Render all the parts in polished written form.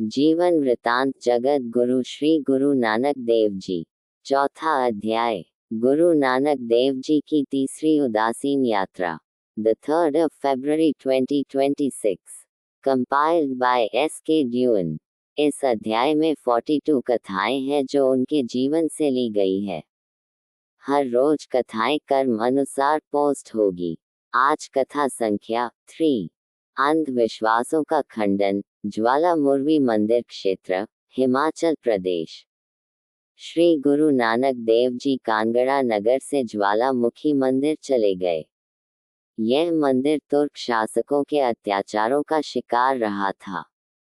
जीवन वृतांत जगत गुरु श्री गुरु नानक देव जी। चौथा अध्याय। गुरु नानक देव जी की तीसरी उदासीन यात्रा। The 3rd of February 2026. Compiled by S.K. Dewan. इस अध्याय में 42 कथाएं हैं जो उनके जीवन से ली गई है। हर रोज कथाएं कर्म अनुसार पोस्ट होगी। आज कथा संख्या 3। अंधविश्वासों का खंडन, ज्वालामुखी मंदिर क्षेत्र, हिमाचल प्रदेश। श्री गुरु नानक देव जी कांगड़ा नगर से ज्वालामुखी मंदिर चले गए। यह मंदिर तुर्क शासकों के अत्याचारों का शिकार रहा था।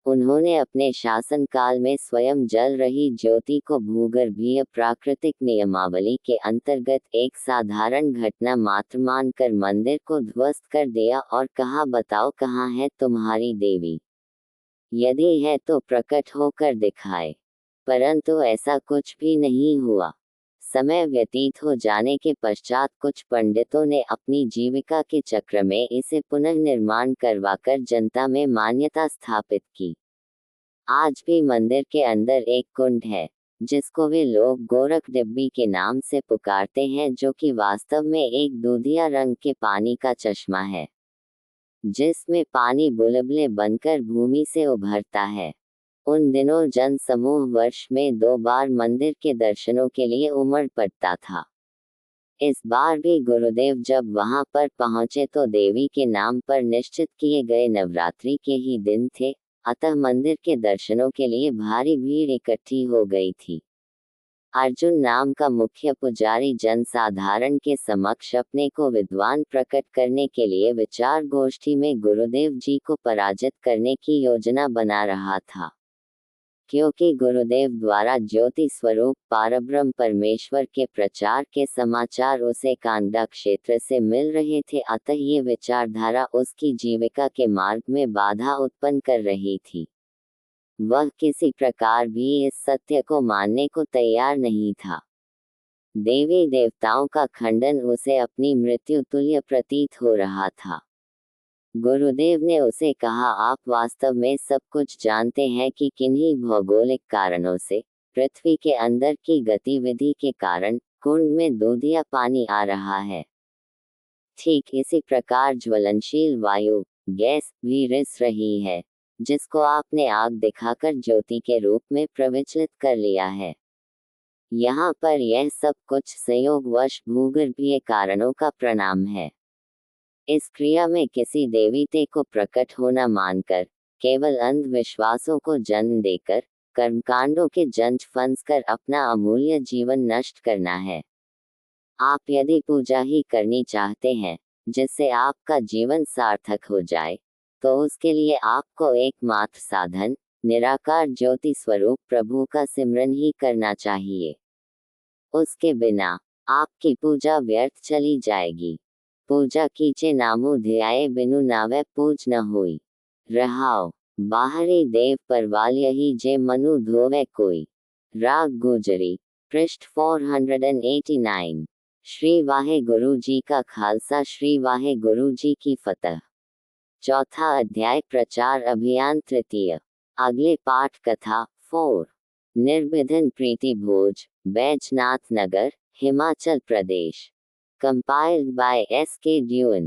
उन्होंने अपने शासनकाल में स्वयं जल रही ज्योति को भूगर्भीय प्राकृतिक नियमावली के अंतर्गत एक साधारण घटना मात्र मानकर मंदिर को ध्वस्त कर दिया और कहा, बताओ कहाँ है तुम्हारी देवी? यदि है तो प्रकट होकर दिखाए। परंतु ऐसा कुछ भी नहीं हुआ। समय व्यतीत हो जाने के पश्चात कुछ पंडितों ने अपनी जीविका के चक्र में इसे पुनर्निर्माण करवाकर जनता में मान्यता स्थापित की। आज भी मंदिर के अंदर एक कुंड है, जिसको वे लोग गोरख डिब्बी के नाम से पुकारते हैं, जो कि वास्तव में एक दूधिया रंग के पानी का चश्मा है, जिसमें पानी बुलबुले बनकर भूमि से उभरता है। उन दिनों जन समूह वर्ष में 2 बार मंदिर के दर्शनों के लिए उमड़ पड़ता था। इस बार भी गुरुदेव जब वहां पर पहुंचे तो देवी के नाम पर निश्चित किए गए नवरात्रि के ही दिन थे, अतः मंदिर के दर्शनों के लिए भारी भीड़ इकट्ठी हो गई थी। अर्जुन नाम का मुख्य पुजारी जनसाधारण के समक्ष अपने को विद्वान प्रकट करने के लिए विचार गोष्ठी में गुरुदेव जी को पराजित करने की योजना बना रहा था। क्योंकि गुरुदेव द्वारा ज्योति स्वरूप पारब्रह्म परमेश्वर के प्रचार के समाचार उसे कांगड़ा क्षेत्र से मिल रहे थे, अतः ये विचारधारा उसकी जीविका के मार्ग में बाधा उत्पन्न कर रही थी। वह किसी प्रकार भी इस सत्य को मानने को तैयार नहीं था। देवी देवताओं का खंडन उसे अपनी मृत्यु तुल्य प्रतीत हो रहा था। गुरुदेव ने उसे कहा, आप वास्तव में सब कुछ जानते हैं कि किन्हीं भौगोलिक कारणों से पृथ्वी के अंदर की गतिविधि के कारण कुंड में दूधिया पानी आ रहा है। ठीक इसी प्रकार ज्वलनशील वायु, गैस भी रिस रही है, जिसको आपने आग दिखाकर ज्योति के रूप में प्रविचलित कर लिया है। यहाँ पर यह सब कुछ संयोगवश भूगर्भीय कारणों का परिणाम है। इस क्रिया में किसी देवते को प्रकट होना मानकर, केवल अंधविश्वासों को जन्म देकर, कर्मकांडों के जंज फंसकर अपना अमूल्य जीवन नष्ट करना है। आप यदि पूजा ही करनी चाहते हैं, जिससे आपका जीवन सार्थक हो जाए, तो उसके लिए आपको एकमात्र साधन निराकार ज्योति स्वरूप प्रभु का सिमरन ही करना चाहिए। उसके बिना आपकी पूजा व्यर्थ चली जाएगी। पूजा कीचे नामु ध्याये बिनु नावे पूज न होई। रहाओ बाहरी देव परवाल यही जे मनु धोवे कोई। राग गुजरी, पृष्ठ 489। श्री वाहे गुरु जी का खालसा, श्री वाहे गुरु जी की फतह। चौथा अध्याय। प्रचार अभियान तृतीय। अगले पाठ कथा 4। निर्विघ्न प्रीति भोज, बैजनाथ नगर, Himachal Pradesh. Compiled by S.K. Dewan.